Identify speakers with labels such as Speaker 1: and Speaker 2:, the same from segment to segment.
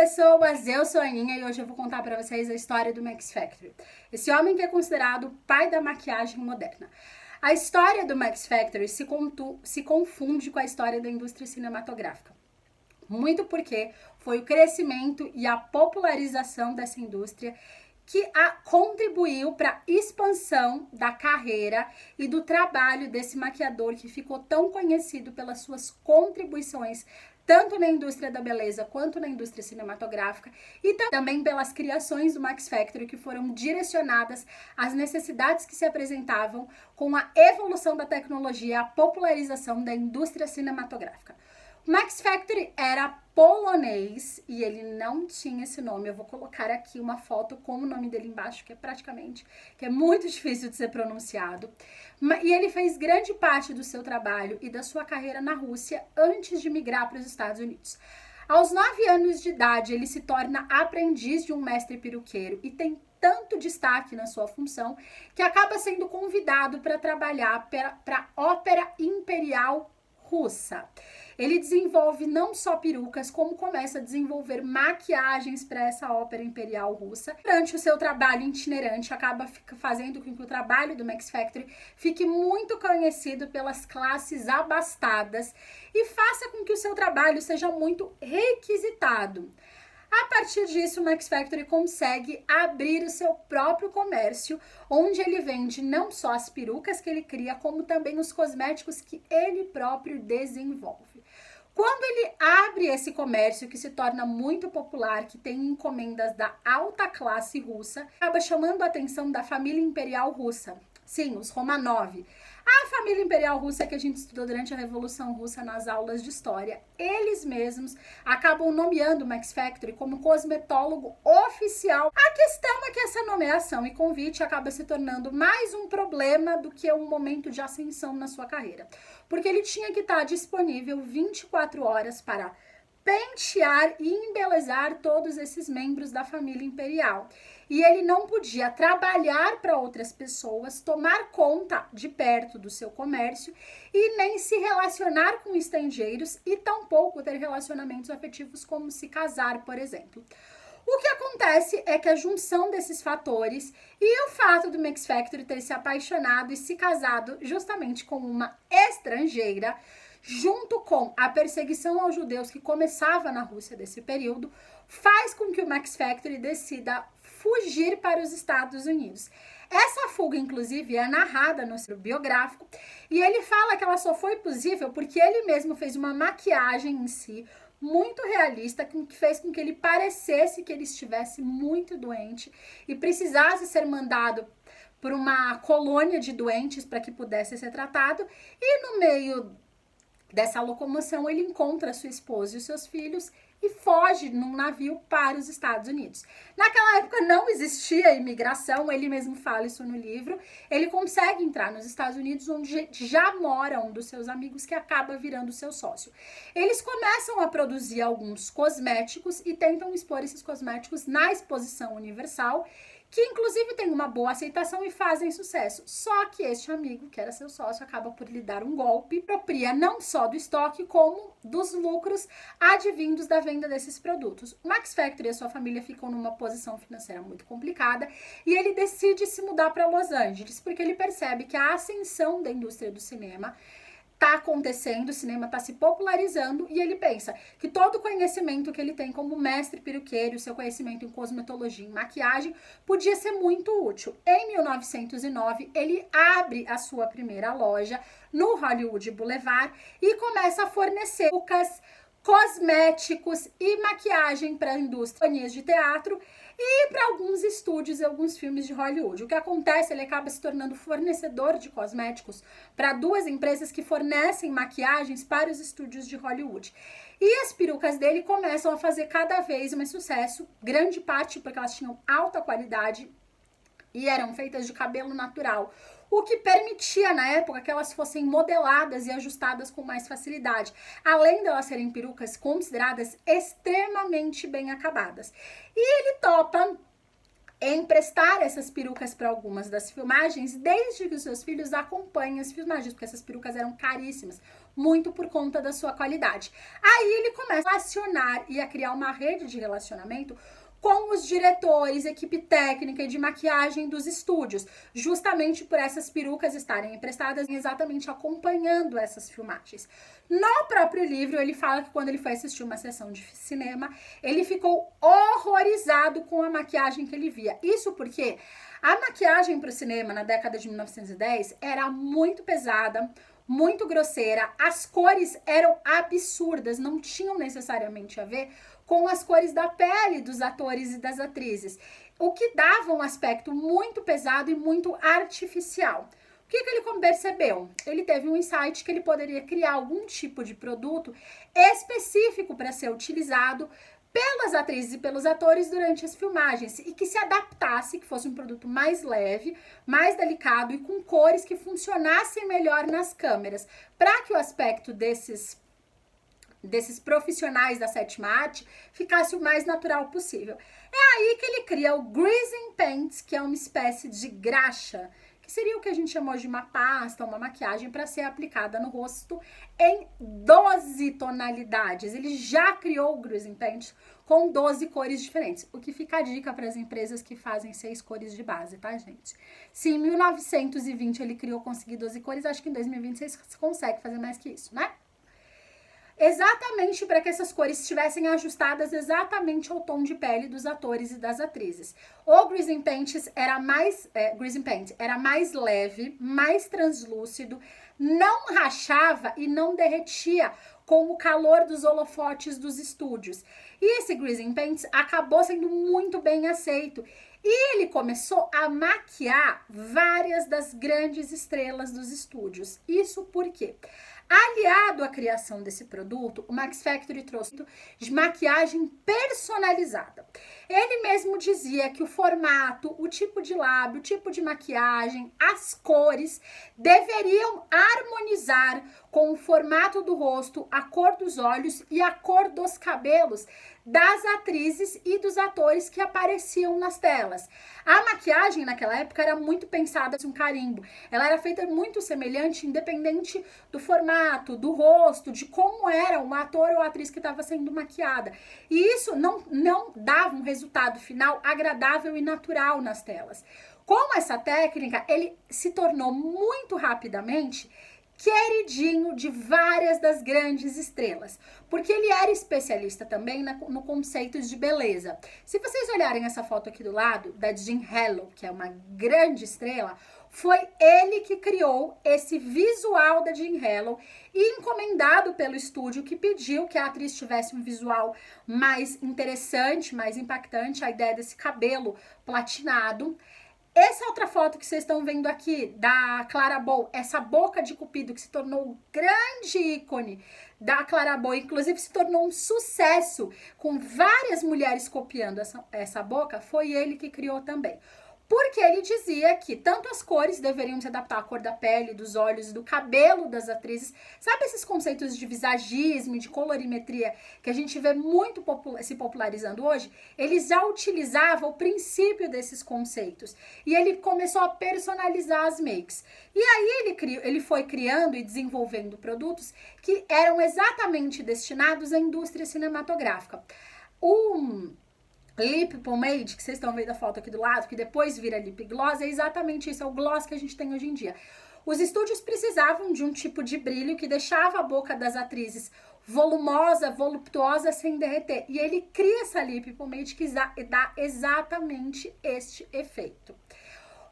Speaker 1: pessoas, eu sou a Aninha e hoje eu vou contar pra vocês a história do Max Factor. Esse homem que é considerado o pai da maquiagem moderna. A história do Max Factor se confunde com a história da indústria cinematográfica. Muito porque foi o crescimento e a popularização dessa indústria que contribuiu para a expansão da carreira e do trabalho desse maquiador que ficou tão conhecido pelas suas contribuições tanto na indústria da beleza quanto na indústria cinematográfica e também pelas criações do Max Factor que foram direcionadas às necessidades que se apresentavam com a evolução da tecnologia e a popularização da indústria cinematográfica. O Max Factor era polonês e ele não tinha esse nome. Eu vou colocar aqui uma foto com o nome dele embaixo, que é muito difícil de ser pronunciado. E ele fez grande parte do seu trabalho e da sua carreira na Rússia antes de migrar para os Estados Unidos. Aos 9 anos de idade, ele se torna aprendiz de um mestre peruqueiro e tem tanto destaque na sua função que acaba sendo convidado para trabalhar para a Ópera Imperial Russa. Ele desenvolve não só perucas, como começa a desenvolver maquiagens para essa ópera imperial russa. Durante o seu trabalho itinerante, acaba fazendo com que o trabalho do Max Factor fique muito conhecido pelas classes abastadas e faça com que o seu trabalho seja muito requisitado. A partir disso, o Max Factor consegue abrir o seu próprio comércio, onde ele vende não só as perucas que ele cria, como também os cosméticos que ele próprio desenvolve. Quando ele abre esse comércio, que se torna muito popular, que tem encomendas da alta classe russa, acaba chamando a atenção da família imperial russa. Sim, os Romanov. A família imperial russa que a gente estudou durante a Revolução Russa nas aulas de história, eles mesmos acabam nomeando Max Factor como cosmetólogo oficial. A questão é que essa nomeação e convite acaba se tornando mais um problema do que um momento de ascensão na sua carreira, porque ele tinha que estar disponível 24 horas para pentear e embelezar todos esses membros da família imperial. E ele não podia trabalhar para outras pessoas, tomar conta de perto do seu comércio e nem se relacionar com estrangeiros e tampouco ter relacionamentos afetivos como se casar, por exemplo. O que acontece é que a junção desses fatores e o fato do Max Factor ter se apaixonado e se casado justamente com uma estrangeira, junto com a perseguição aos judeus que começava na Rússia desse período, faz com que o Max Factor decida fugir para os Estados Unidos. Essa fuga, inclusive, é narrada no seu biográfico e ele fala que ela só foi possível porque ele mesmo fez uma maquiagem em si muito realista, que fez com que ele parecesse que ele estivesse muito doente e precisasse ser mandado por uma colônia de doentes para que pudesse ser tratado. E no meio dessa locomoção, ele encontra sua esposa e os seus filhos e foge num navio para os Estados Unidos. Naquela época não existia imigração, ele mesmo fala isso no livro. Ele consegue entrar nos Estados Unidos, onde já mora um dos seus amigos que acaba virando seu sócio. Eles começam a produzir alguns cosméticos e tentam expor esses cosméticos na Exposição Universal, que inclusive tem uma boa aceitação e fazem sucesso. Só que este amigo, que era seu sócio, acaba por lhe dar um golpe, apropria não só do estoque, como dos lucros advindos da venda desses produtos. O Max Factor e a sua família ficam numa posição financeira muito complicada e ele decide se mudar para Los Angeles, porque ele percebe que a ascensão da indústria do cinema está acontecendo, o cinema está se popularizando e ele pensa que todo o conhecimento que ele tem como mestre peruqueiro, seu conhecimento em cosmetologia e maquiagem, podia ser muito útil. Em 1909, ele abre a sua primeira loja no Hollywood Boulevard e começa a fornecer perucas, cosméticos e maquiagem para indústrias de teatro e para alguns estúdios e alguns filmes de Hollywood. O que acontece, ele acaba se tornando fornecedor de cosméticos para 2 empresas que fornecem maquiagens para os estúdios de Hollywood. E as perucas dele começam a fazer cada vez mais sucesso, grande parte porque elas tinham alta qualidade e eram feitas de cabelo natural, o que permitia na época que elas fossem modeladas e ajustadas com mais facilidade, além de elas serem perucas consideradas extremamente bem acabadas. E ele topa emprestar essas perucas para algumas das filmagens, desde que os seus filhos acompanhem as filmagens, porque essas perucas eram caríssimas. muito por conta da sua qualidade. Aí ele começa a acionar e a criar uma rede de relacionamento com os diretores, equipe técnica e de maquiagem dos estúdios, justamente por essas perucas estarem emprestadas e exatamente acompanhando essas filmagens. No próprio livro, ele fala que quando ele foi assistir uma sessão de cinema, ele ficou horrorizado com a maquiagem que ele via. Isso porque a maquiagem para o cinema na década de 1910 era muito pesada, muito grosseira, as cores eram absurdas, não tinham necessariamente a ver com as cores da pele dos atores e das atrizes, o que dava um aspecto muito pesado e muito artificial. O que ele percebeu? Ele teve um insight que ele poderia criar algum tipo de produto específico para ser utilizado pelas atrizes e pelos atores durante as filmagens e que se adaptasse, que fosse um produto mais leve, mais delicado e com cores que funcionassem melhor nas câmeras, para que o aspecto desses profissionais da sétima arte ficasse o mais natural possível. É aí que ele cria o Greasing Paints, que é uma espécie de graxa, que seria o que a gente chamou de uma pasta, uma maquiagem para ser aplicada no rosto em 12 tonalidades. Ele já criou o Greasing Paint com 12 cores diferentes, o que fica a dica para as empresas que fazem 6 cores de base, tá, gente? Se em 1920 ele conseguiu 12 cores, acho que em 2026 você consegue fazer mais que isso, né? Exatamente para que essas cores estivessem ajustadas exatamente ao tom de pele dos atores e das atrizes. O Greasing Paint era mais leve, mais translúcido, não rachava e não derretia com o calor dos holofotes dos estúdios. E esse Greasing Paint acabou sendo muito bem aceito. E ele começou a maquiar várias das grandes estrelas dos estúdios. Isso por quê? Aliado à criação desse produto, o Max Factory trouxe de maquiagem personalizada. Ele mesmo dizia que o formato, o tipo de lábio, o tipo de maquiagem, as cores deveriam harmonizar com o formato do rosto, a cor dos olhos e a cor dos cabelos das atrizes e dos atores que apareciam nas telas. A maquiagem naquela época era muito pensada com carimbo. Ela era feita muito semelhante, independente do formato, do rosto, de como era o ator ou a atriz que estava sendo maquiada. E isso não dava um resultado final agradável e natural nas telas. Com essa técnica, ele se tornou muito rapidamente queridinho de várias das grandes estrelas, porque ele era especialista também no conceito de beleza. Se vocês olharem essa foto aqui do lado, da Jean Harlow, que é uma grande estrela, foi ele que criou esse visual da Jean Harlow e encomendado pelo estúdio que pediu que a atriz tivesse um visual mais interessante, mais impactante, a ideia desse cabelo platinado. Essa outra foto que vocês estão vendo aqui, da Clara Bow, essa boca de cupido que se tornou um grande ícone da Clara Bow, inclusive se tornou um sucesso, com várias mulheres copiando essa boca, foi ele que criou também. Porque ele dizia que tanto as cores deveriam se adaptar à cor da pele, dos olhos e do cabelo das atrizes. Sabe esses conceitos de visagismo, de colorimetria que a gente vê muito se popularizando hoje? Ele já utilizava o princípio desses conceitos. E ele começou a personalizar as makes. E aí ele foi criando e desenvolvendo produtos que eram exatamente destinados à indústria cinematográfica. Lip pomade, que vocês estão vendo a foto aqui do lado, que depois vira lip gloss, é exatamente isso, é o gloss que a gente tem hoje em dia. Os estúdios precisavam de um tipo de brilho que deixava a boca das atrizes volumosa, voluptuosa, sem derreter. E ele cria essa lip pomade que dá exatamente este efeito.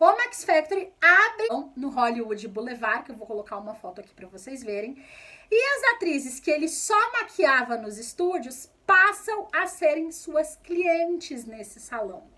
Speaker 1: O Max Factory abre no Hollywood Boulevard, que eu vou colocar uma foto aqui para vocês verem. E as atrizes que ele só maquiava nos estúdios passam a serem suas clientes nesse salão.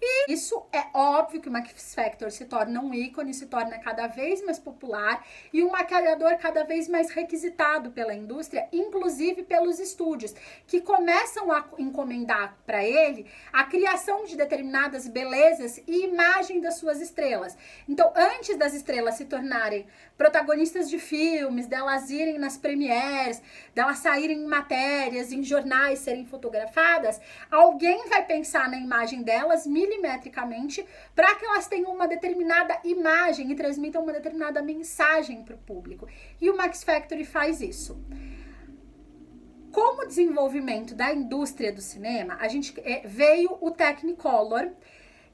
Speaker 1: E isso é óbvio que o Max Factor se torna um ícone, se torna cada vez mais popular e um maquiador cada vez mais requisitado pela indústria, inclusive pelos estúdios, que começam a encomendar para ele a criação de determinadas belezas e imagem das suas estrelas. Então, antes das estrelas se tornarem protagonistas de filmes, delas irem nas premieres, delas saírem em matérias, em jornais, serem fotografadas, alguém vai pensar na imagem delas, milimetricamente para que elas tenham uma determinada imagem e transmitam uma determinada mensagem para o público. E o Max Factory faz isso. Com o desenvolvimento da indústria do cinema, a gente veio o Technicolor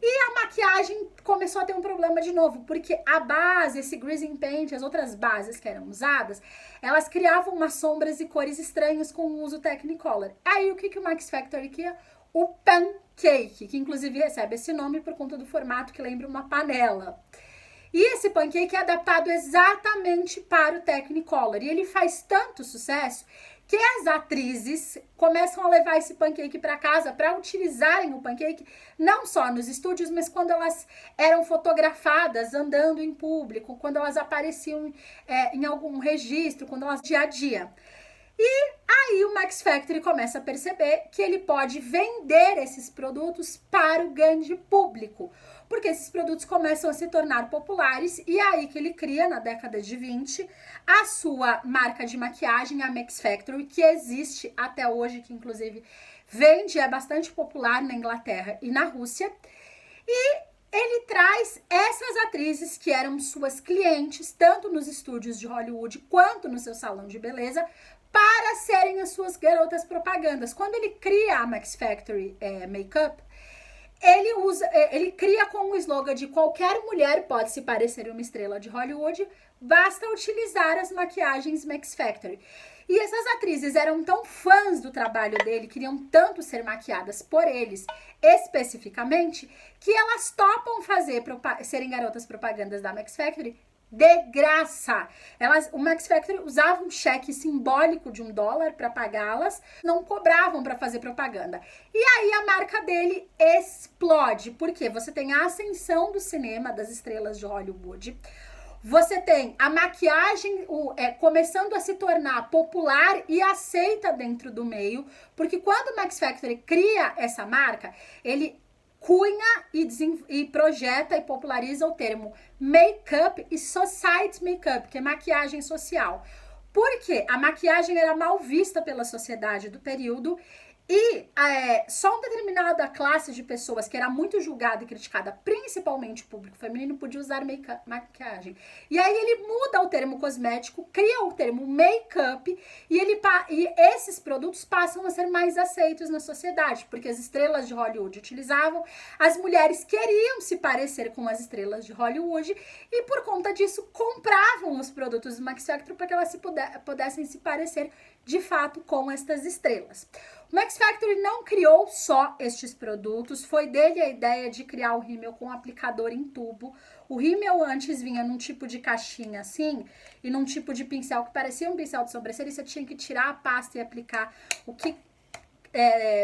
Speaker 1: e a maquiagem começou a ter um problema de novo, porque a base, esse greasing paint, as outras bases que eram usadas, elas criavam umas sombras e cores estranhas com o uso Technicolor. Aí o que o Max Factory queria? O pancake, que inclusive recebe esse nome por conta do formato que lembra uma panela. E esse pancake é adaptado exatamente para o Technicolor. E ele faz tanto sucesso que as atrizes começam a levar esse pancake para casa para utilizarem o pancake não só nos estúdios, mas quando elas eram fotografadas andando em público, quando elas apareciam em algum registro, quando elas dia a dia. E aí o Max Factory começa a perceber que ele pode vender esses produtos para o grande público, porque esses produtos começam a se tornar populares e é aí que ele cria, na década de 20, a sua marca de maquiagem, a Max Factory, que existe até hoje, que inclusive vende, é bastante popular na Inglaterra e na Rússia. E ele traz essas atrizes que eram suas clientes, tanto nos estúdios de Hollywood quanto no seu salão de beleza, para serem as suas propagandas. Quando ele cria a Max Factory Makeup, ele cria com o slogan de qualquer mulher pode se parecer uma estrela de Hollywood, basta utilizar as maquiagens Max Factory. E essas atrizes eram tão fãs do trabalho dele, queriam tanto ser maquiadas por eles especificamente, que elas topam serem garotas propagandas da Max Factory de graça. O Max Factory usava um cheque simbólico de $1 para pagá-las, não cobravam para fazer propaganda. E aí a marca dele explode, porque você tem a ascensão do cinema, das estrelas de Hollywood, você tem a maquiagem começando a se tornar popular e aceita dentro do meio, porque quando o Max Factory cria essa marca, ele cunha e projeta e populariza o termo make-up e society make-up, que é maquiagem social. Porque a maquiagem era mal vista pela sociedade do período e só uma determinada classe de pessoas que era muito julgada e criticada, principalmente o público feminino, podia usar maquiagem. E aí ele muda o termo cosmético, cria o termo make-up e esses produtos passam a ser mais aceitos na sociedade, porque as estrelas de Hollywood utilizavam, as mulheres queriam se parecer com as estrelas de Hollywood e por conta disso compravam os produtos do Max Factory para que elas pudessem se parecer de fato com estas estrelas. O Max Factory não criou só estes produtos, foi dele a ideia de criar o rímel com aplicador em tubo. O rímel antes vinha num tipo de caixinha assim, e num tipo de pincel que parecia um pincel de sobrancelha, e você tinha que tirar a pasta e aplicar. O que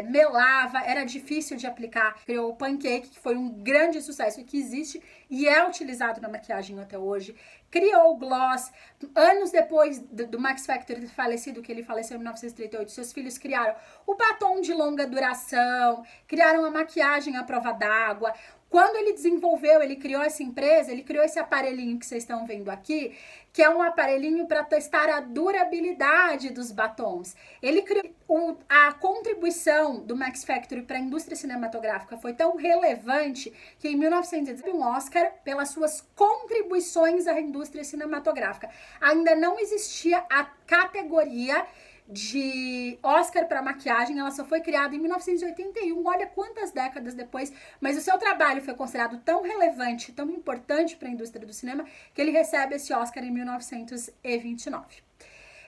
Speaker 1: melava, era difícil de aplicar. Criou o pancake, que foi um grande sucesso e que existe e é utilizado na maquiagem até hoje. Criou o gloss. Anos depois do Max Factory ter falecido, que ele faleceu em 1938, seus filhos criaram o batom de longa duração, criaram a maquiagem à prova d'água. Quando ele criou essa empresa, ele criou esse aparelhinho que vocês estão vendo aqui, que é um aparelhinho para testar a durabilidade dos batons. Ele criou a contribuição do Max Factory para a indústria cinematográfica foi tão relevante que em 1910 um Oscar pelas suas contribuições à indústria cinematográfica. Ainda não existia a categoria de Oscar para maquiagem, ela só foi criada em 1981, olha quantas décadas depois, mas o seu trabalho foi considerado tão relevante, tão importante para a indústria do cinema, que ele recebe esse Oscar em 1929.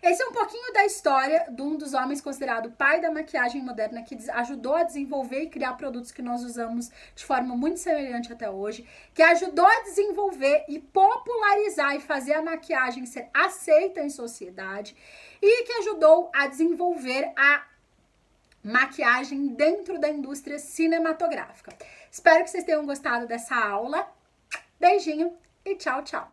Speaker 1: Esse é um pouquinho da história de um dos homens considerado pai da maquiagem moderna, que ajudou a desenvolver e criar produtos que nós usamos de forma muito semelhante até hoje, que ajudou a desenvolver e popularizar e fazer a maquiagem ser aceita em sociedade e que ajudou a desenvolver a maquiagem dentro da indústria cinematográfica. Espero que vocês tenham gostado dessa aula. Beijinho e tchau, tchau!